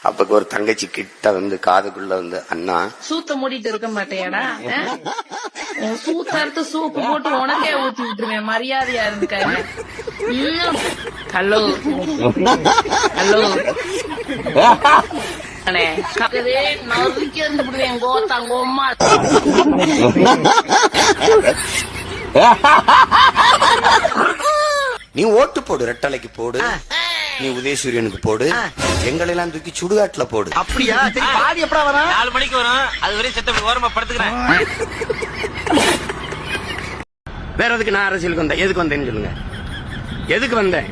அப்ப ஒரு தங்கச்சி கிட்ட வந்து காதுக்குள்ள வந்து, அண்ணா சூத்த மூடிட்டு இருக்க மாட்டேயாடா? சூத்தறுத்து சூப்பு போட்டு உனக்கே ஊத்தி விட்டுருவேன். மரியாதையா இருந்துக்காரு. ஹலோ ஹலோ நறுக்கி இருந்து விடுவேன். கோத்தாங்கோம்மா நீ ஓட்டு போடு, ரெட்டலைக்கு போடு, நீ உதயசூரியனுக்கு போடு, எங்களெல்லாம் தூக்கி சுடுகாட்டுல போடு. அப்படியா? சரி, பாடி எப்படா வரும்? 4 மணிக்கு வரும். அது வரை செத்த ஓரமா படுத்துக்கிறேன். வேற எதுக்கு நான் அரசியலுக்கு வந்தேன்? எதுக்கு வந்தேன்னு சொல்லுங்க. எதுக்கு வந்தேன்?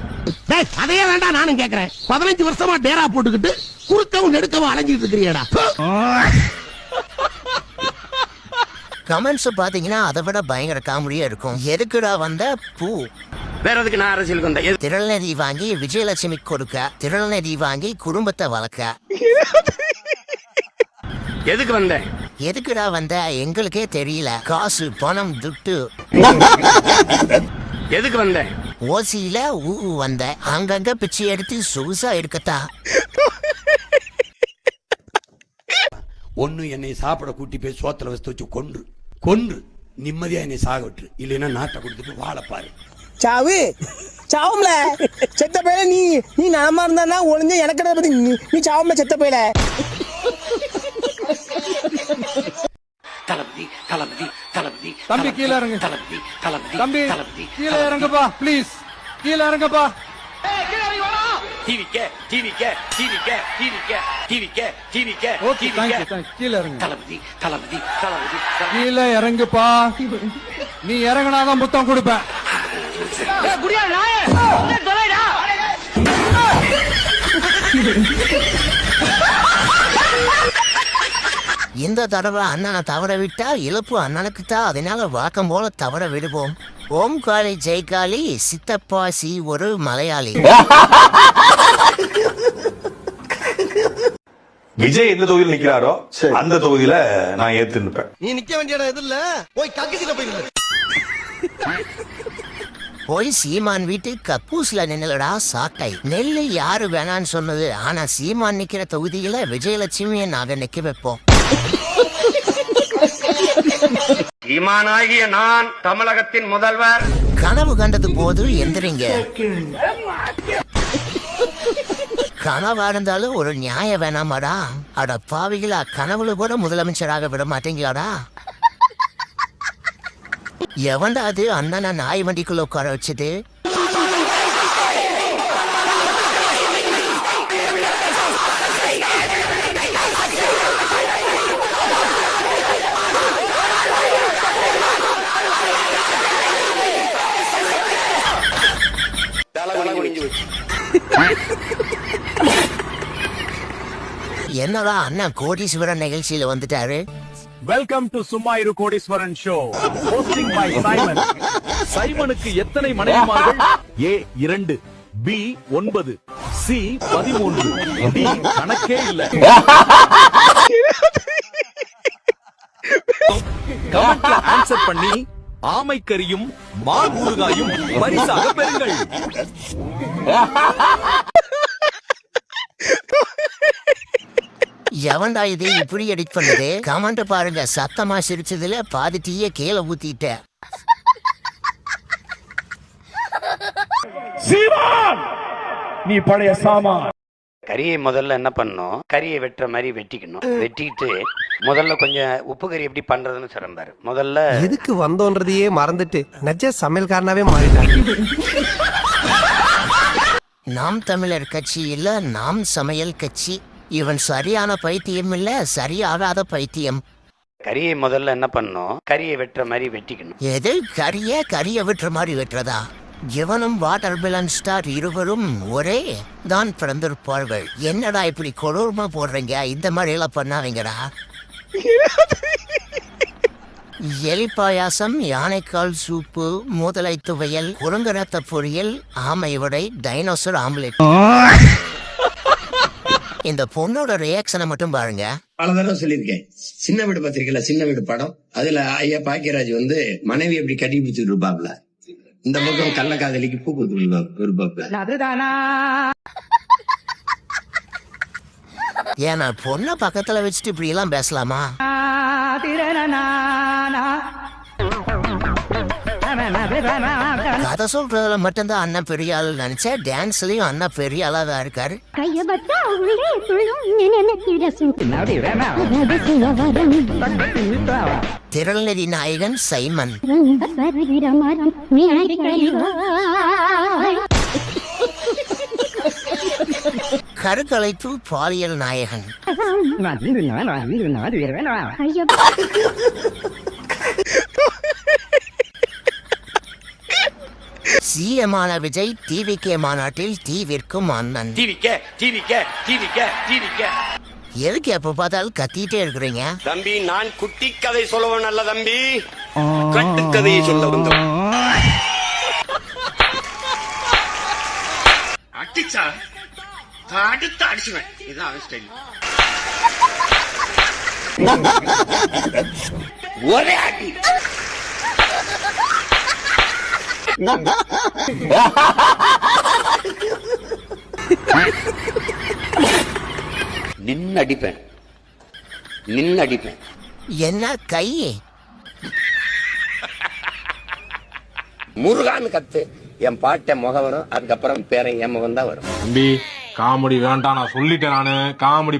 அதையே வேண்டாம் நானும் கேக்குறேன். 15 வருஷமா டேரா போட்டுக்கிட்டு குறுக்கவும் நெடுக்கவும் அலைஞ்சிட்டு இருக்கிறியடா. கமெண்ட்ஸ் பாத்தீங்கன்னா அதை விட பயங்கர காமெடியா இருக்கும். எதுக்குடா வந்த பூ? வேற எதுக்கு நான் அரசியலுக்கு வந்தேன்? திரள்நதி வாங்கி விஜயலட்சுமி கொடுக்க, திரள்நதி வாங்கி குடும்பத்தை வளர்க்க. எதுக்கு வந்தேன்? எதுக்குடா வந்த? எங்களுக்கே தெரியல. காசு பணம் துட்டு. எதுக்கு வந்தேன்? ஓசியில வந்த, அங்கங்க பிச்சை எடுத்து சொகுசா எடுக்கத்தா. ஒண்ணு என்னை சாப்பிட கூட்டி போய் சோத்துல வச்சு கொன்று நிம்மதியா என்னை சாக விட்டுரு, இல்லைன்னா நாட்டை கொடுத்துட்டு வாழப்பாரு. சாவு சாவும்ல செத்த பையில. நீ நலமா இருந்தா ஒளிஞ்ச எனக்கு பத்தி நீ சாவும்ல செத்த பையில. தளபதி தளபதி தளபதி தம்பி கீழே இறங்கு. தளபதி தளபதி தம்பி தளபதி கீழே இறங்குப்பா ப்ளீஸ். கீழே இறங்குப்பா. Okay thank you. கீழே இறங்கு. தளபதி தளபதி தளபதி கீழே இறங்குப்பா. நீ இறங்கினாதான் புத்தம் கொடுப்பேன். இந்த தடவை அண்ணனை தவற விட்டா இழப்பு அண்ணனுக்கு தான். அதனால வழக்கம் போல தவற விடுவோம். ஓம் காளி ஜெய்காளி சித்தப்பா சி ஒரு மலையாளி. விஜய் எந்த தொகுதியில் நிக்கிறாரோ அந்த தொகுதியில நான் ஏத்து நிற்பேன். நீ நிக்க வேண்டிய இடம் எது இல்ல, போய் கக்கிட்ட போயிரு. போய் சீமான் வீட்டு கப்பூஸ்ல நின்னுடா சாட்டை. நெல்லு யாரு வேணான்னு சொன்னது? ஆனா சீமான் நிக்கிற தொகுதியில விஜயலட்சுமியை நாங்க நிக்க வைப்போம். சீமானாகிய நான் தமிழகத்தின் முதல்வர். கனவு கண்டது போது எந்திரிங்க. கனவா இருந்தாலும் ஒரு நியாயம் வேணாமாடா? அட பாவிகளா, கனவுல கூட முதலமைச்சராக விட மாட்டீங்களாடா? எவன்டா அது அண்ணனை நாய் வண்டிக்குள்ள உட்கார வச்சது? என்னடா அண்ணன் கோடீஸ்வரன் நிகழ்ச்சியில வந்துட்டாரு. Welcome to சும்மாயிரு Kodeeswaran show, hosting by Simon. சைமனுக்கு எத்தனை மனைவிமார்கள்? A 2, B 9, C 13, D கணக்கே இல்ல. கமெண்ட்ல ஆன்சர் பண்ணி ஆமைக்கறியும் மாங்கூறுகாயும் பரிசாக பெறுங்கள். எவன்டா இது இப்படி எடிட் பண்ணது? கமெண்ட் பாருங்க. சத்தமா சிரிச்சதுல பாதி டீய கீழே ஊத்திட்ட. நீ பழைய சாமான். கறியை முதல்ல என்ன பண்ணணும்? கறியை வெட்டுற மாதிரி வெட்டிக்கணும். வெட்டிட்டு முதல்ல கொஞ்சம் உப்பு கறி எப்படி பண்றதுன்னு சொல்றாரு. முதல்ல எதுக்கு வந்தோன்றதையே மறந்துட்டு நஜ சமையல்காரனாவே மாறிட்டாங்க. நாம் தமிழர் கட்சி இல்ல, நாம் சமையல் கட்சி. இவன் சரியான பைத்தியம் இல்ல, சரியாகாத பைத்தியம். கறியை முதல்ல என்ன பண்ணணும்? கறியை வெட்டுற மாதிரி வெட்டிக்கணும். எது கறிய வெட்டுற மாதிரி வெட்டுறதா? இவனும் வாட்டர் பிலன் ஸ்டார் இருவரும் ஒரே தான் பிறந்திருப்பார்கள். என்னடா இப்படி கொடூரமா போடுறீங்க? இந்த மாதிரி எல்லாம் பண்ணாதீங்கடா. எலி பாயாசம், யானைக்கால் சூப்பு, மூதலை துவையல், குரங்கரத்த பொரியல், ஆமை வடை, டைனோசர் ஆம்லெட். இந்த பொண்ணோட ரியாக்ஷனை மட்டும் பாருங்க. பல தடவை சொல்லியிருக்கேன். சின்ன வீடு பத்திரிக்கையில சின்ன வீடு படம், அதுல ஐயா பாக்கியராஜ் வந்து மனைவி எப்படி கட்டி பிடிச்சிட்டு இருப்பாப்ல, இந்த பக்கம் கள்ளக்காதலிக்கு பூ கொடுத்து இருப்பாப்ல. ஏன்னா பொண்ணை பக்கத்துல வச்சுட்டு இப்படி எல்லாம் பேசலாமா? கதை சொல்றதுல மட்டும்தான் அண்ணன் பெரிய ஆளு நினைச்சேன். டான்ஸ்லயும் அண்ணா பெரிய ஆளாதான் இருக்காரு. திரள்நெறி நாயகன் சைமன். கருக்கலைப்பு பாலியல் நாயகன். சிஎமான விஜய் டிவிகே மாநாட்டில் தீவிற்கும் அண்ணன். எதுக்கு எப்ப பார்த்தாலும் கத்திட்டே இருக்கிறீங்க? தம்பி, நான் குட்டி கதை சொல்லுவேன் அல்ல தம்பி, கட்டுக்கதையை சொல்ல வந்தோம். அடிச்சா அடுத்து அடிச்சுவேன். இதுதான் அவன் ஸ்டைல். ஒரே அடி. நின்னடிப்பேன். என்ன கை? முருகான்னு கத்து. என் பாட்டை முகம் வரும், அதுக்கப்புறம் பேரை என் முகம் தான் வரும். தம்பி காமெடி வேண்டாம், நான் சொல்லிட்டேன். நானு காமெடி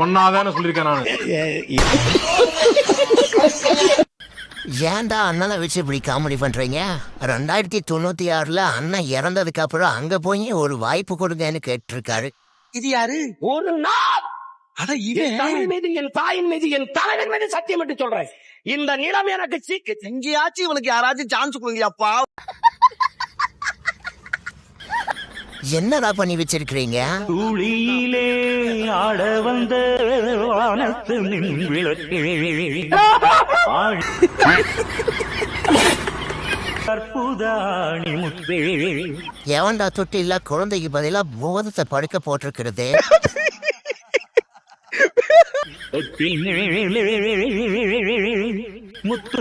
பண்ணாதன்னு சொல்லிருக்கேன் நானு. ஏன்டா அண்ணனை வச்சு இப்படி காமெடி பண்றீங்க? 2096 அண்ணன் இறந்ததுக்கு அப்புறம் அங்க போய் ஒரு வாய்ப்பு கொடுங்கன்னு கேட்டிருக்காரு. இது யாரு? ஒரு நாள் தமிழ் மீது, என் தாயின் மீது, என் தலைவன் மீது சத்தியம் என்று சொல்றேன். இந்த நிலம் எனக்கு சீக்கு. எங்கேயாச்சும் இவனுக்கு யாராச்சும் சான்ஸ் கொடுங்கப்பா. என்னடா பண்ணி வச்சிருக்கிறீங்க? துளியிலே ஆட வந்த வானத்து அற்புதாணி முத்தே. எவன்டா தொட்டு இல்ல குழந்தைக்கு பதிலா போதத்தை படுக்க போட்டிருக்கிறது. முத்து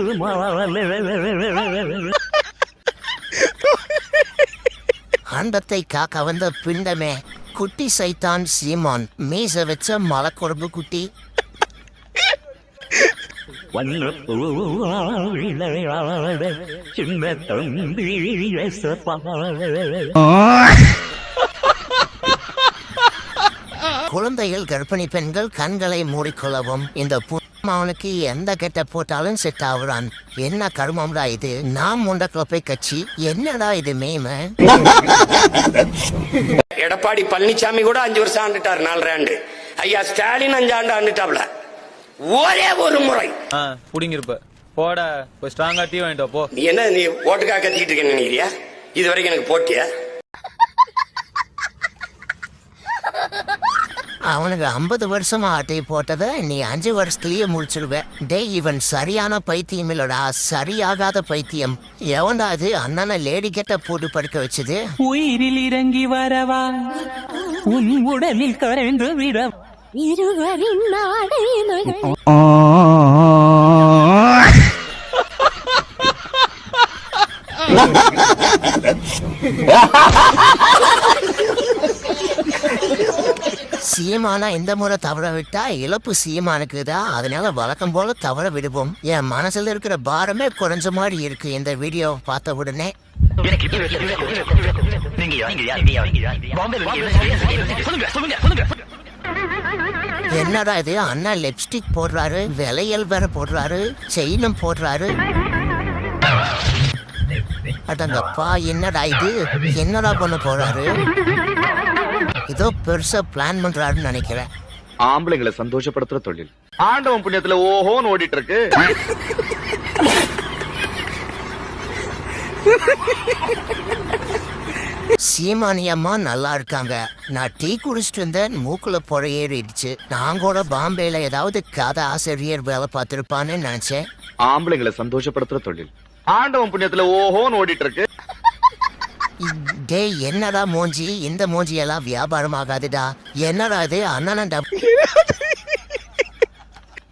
அண்டத்தை காக்க வந்த பிண்டமே, குட்டி சைத்தான் சீமான், மீச வச்ச மலக்குழம்பு குட்டி. சின்ன தம்பி குழந்தைகள், கர்ப்பிணி பெண்கள் கண்களை மூடிக்கொள்ளவும். இந்த அவனுக்கு எந்த கெட்ட போட்டாலும் செட் ஆகுறான். என்ன கருமம்டா இது? நாம் முண்டக்கிழப்பை கட்சி. என்னடா இது மேம? எடப்பாடி பழனிசாமி கூட 5 வருஷம் ஆண்டுட்டார், 4 ஆண்டு. ஐயா ஸ்டாலின் 5 ஆண்டு ஆண்டுட்டாப்ல. ஒரே ஒரு முறை புடிங்கிருப்ப போட ஸ்ட்ராங்கா டீ வாங்கிட்டு போ. நீ என்ன, நீ ஓட்டுக்காக கத்திட்டு இருக்கேன்னு நினைக்கிறியா? இது வரைக்கும் எனக்கு போட்டியா? அவனுக்கு 50 வருஷமா ஆட்டை போட்டத நீ 5 வருஷத்துலயே முடிச்சிருவ. டே, இவன் சரியான பைத்தியம் இல்லடா, சரியாகாத பைத்தியம். எவன்டா அது அண்ணனை லேடி கெட்ட போட்டு படுக்க வச்சது? உயிரில் இறங்கி வரவா, உன் உடலில் கரைந்து விட. இருவரின் நாடகங்கள். சீமானா இந்த முறை தவற விட்டா இழப்பு சீமானுக்குதா. அதனால வழக்கம் போல தவற விடுவோம். என் மனசுல இருக்கிற பாரமே குறைஞ்ச மாதிரி இருக்கு இந்த வீடியோ பார்த்த உடனே. என்னடா இது? அண்ணா லிப்ஸ்டிக் போடுறாரு, விலையல் வேற போடுறாரு, செயினும் போடுறாரு. அடங்கப்பா, என்னடா இது? என்னடா பண்ண போறாரு? ஏதோ பெருசா பிளான் பண்றாருன்னு நினைக்கிறேன். ஆம்பளைங்களை சந்தோஷப்படுத்துற தொழில் ஆண்டவன் புண்ணியத்துல ஓஹோன்னு ஓடிட்டு இருக்கு. சீமானி அம்மா நல்லா இருக்காங்க. நான் டீ குடிச்சிட்டு இருந்தேன், மூக்குல புழையேறிடுச்சு. நான் கூட பாம்பேல ஏதாவது கதை ஆசிரியர் வேலை பார்த்திருப்பான்னு நினைச்சேன். ஆம்பளைங்களை சந்தோஷப்படுத்துற தொழில் ஆண்டவன் புண்ணியத்துல ஓஹோன்னு ஓடிட்டு இருக்கு. டே, என்னடா மூஞ்சி? இந்த மூஞ்சி எல்லாம் வியாபாரம் ஆகாதுடா. என்னடா இது? அண்ணன்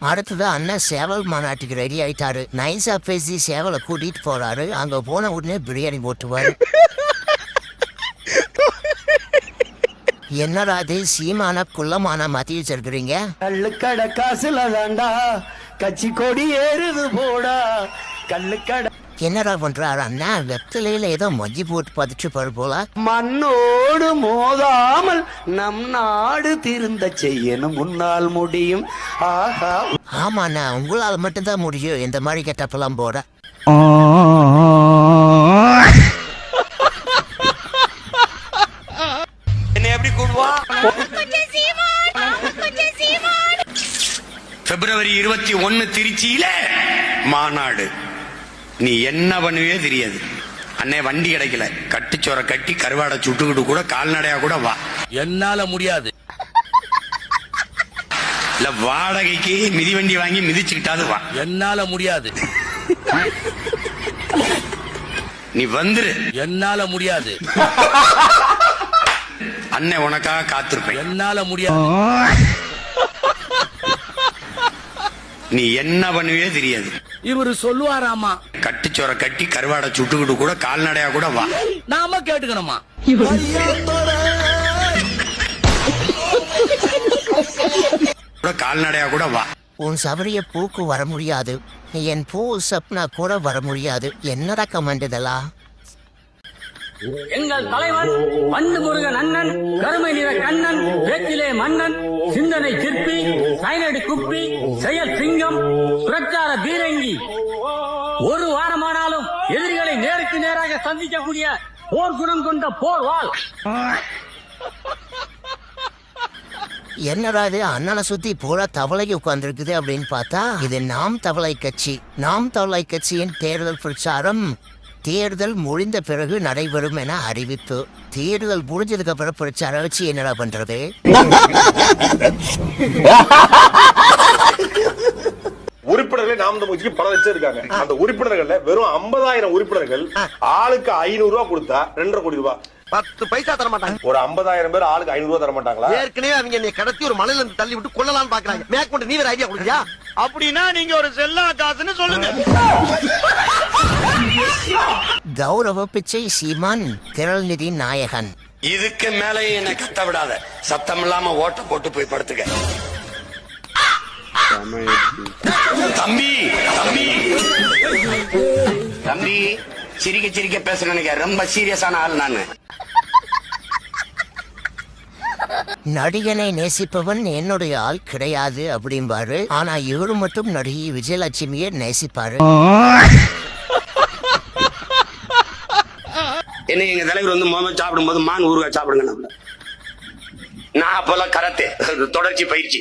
அடுத்தது அண்ணன் சேவல் மாநாட்டுக்கு ரெடி ஆயிட்டாரு. நைஸா பேசி சேவலை கூட்டிட்டு போறாரு. அங்க போன உடனே பிரியாணி போட்டுவாரு. என்னடா அது சீமான குள்ளமான மாத்தி வச்சிருக்கிறீங்க? கள்ளுக்கடை காசுல தாண்டா கட்சி கொடி ஏறுது போடா கள்ளுக்கடை. என்னடா பண்றாரு அண்ணா? வெப்திலையில ஏதோ மொஜி போட்டு பதிச்சு பாரு போல. மண்ணோடு மோதாமல் நம் நாடு திருந்த செய்யணும் முன்னால் முடியும். ஆஹா ஆமாண்ணா, உங்களால் மட்டும்தான் முடியும் இந்த மாதிரி கெட்டப்பெல்லாம் போட. என்ன எப்படி கூடுவா? பிப்ரவரி 21 திருச்சியில மாநாடு. நீ என்ன பண்ணுவே தெரியாது. அண்ணே வண்டி கிடைக்கல, கட்டுச்சோரை கட்டி கருவாடை சுட்டுக்கிட்டு கூட கால்நடையா கூட வா. என்னால முடியாது. இல்ல வாடகைக்கு மிதிவண்டி வாங்கி மிதிச்சுக்கிட்டாது வா. என்னால முடியாது. நீ வந்துரு. என்னால முடியாது. அண்ணே உனக்காக காத்திருப்பேன். என்னால முடியாது. நீ என்ன பண்ணுவே தெரியாது. இவரு சொல்லுவாராமா, கட்டுச்சோரை கட்டி கருவாடை சுட்டுக்கிட்டு கூட கால்நடையா கூட வா. நாம கேட்டுக்கணுமா? கால்நடையா கூட வா. உன் சபரிய பூக்கு வர முடியாது, என் பூ சப்னா கூட வர முடியாது. என்னடா கமெண்ட் இதெல்லாம்? எங்கள் தலைவன் பண்டு முருகன் அண்ணன், கருமை நிற கண்ணன், வேற்றிலே மன்னன், சிந்தனை சிற்பி, சைனடி குப்பி, செயல் சிங்கம், பிரச்சார பீரங்கி. ஒரு வாரமானாலும் எதிரிகளை நேருக்கு நேராக சந்திக்கக்கூடிய போர் குணம் கொண்ட போர் வாழ். என்னடா இது அண்ணனை சுத்தி பூரா தவளைக்கு உட்கார்ந்துருக்குது அப்படின்னு பார்த்தா இது நாம் தவளை கட்சி. நாம் தவளை கட்சியின் தேர்தல் பிரச்சாரம் தேர்தல் முடிந்த பிறகு நடைபெறும் என அறிவிப்பு. தேர்தல் முடிஞ்சதுக்கு அப்புறம் பிரச்சாரம் வச்சு என்னடா பண்றது? உறுப்பினர்களை நாம் தமிழ்ச்சிக்கு பணம் வச்சிருக்காங்க. அந்த உறுப்பினர்கள்ல வெறும் 50,000 உறுப்பினர்கள் ஆளுக்கு 500 ரூபாய் கொடுத்தா 2.5 கோடி ரூபாய். 10 பைசா தர மாட்டாங்க. ஒரு 50,000 பேர் ஆளுக்கு 500 ரூபாய் தர மாட்டாங்களா? ஏற்கனவே அவங்க என்னை கடத்தி ஒரு மலையில இருந்து தள்ளி விட்டு கொள்ளலாம்னு பாக்குறாங்க. மேற்கொண்டு நீ வேற ஐடியா கொடுக்கியா? அப்படின்னா நீங்க ஒரு செல்லா காசுன்னு சொல்லுங்க. கௌரவ பிச்சை சீமான் திரள்நிதி நாயகன். இதுக்கு மேலே என்ன கத்த விடாத. சத்தம் இல்லாம ஓட்ட போட்டு போய் படுத்துக்க. தம்பி தம்பி தம்பி சிரிக்க சிரிக்க பேச நினைக்க. ரொம்ப சீரியஸான ஆள் நானு. நடிகனை நேசிப்பவன் என்னுடைய ஆள் கிடையாது அப்படிம்பாரு. ஆனா இவரு மட்டும் நடிகை விஜயலட்சுமியை நேசிப்பாரு. என்ன எங்க தலைவர் வந்து முதல்ல சாப்பிடும் போது மான் ஊறுகாய் சாப்பிடுங்க. நான் அப்பெல்லாம் கராத்தே தொடர்ச்சி பயிற்சி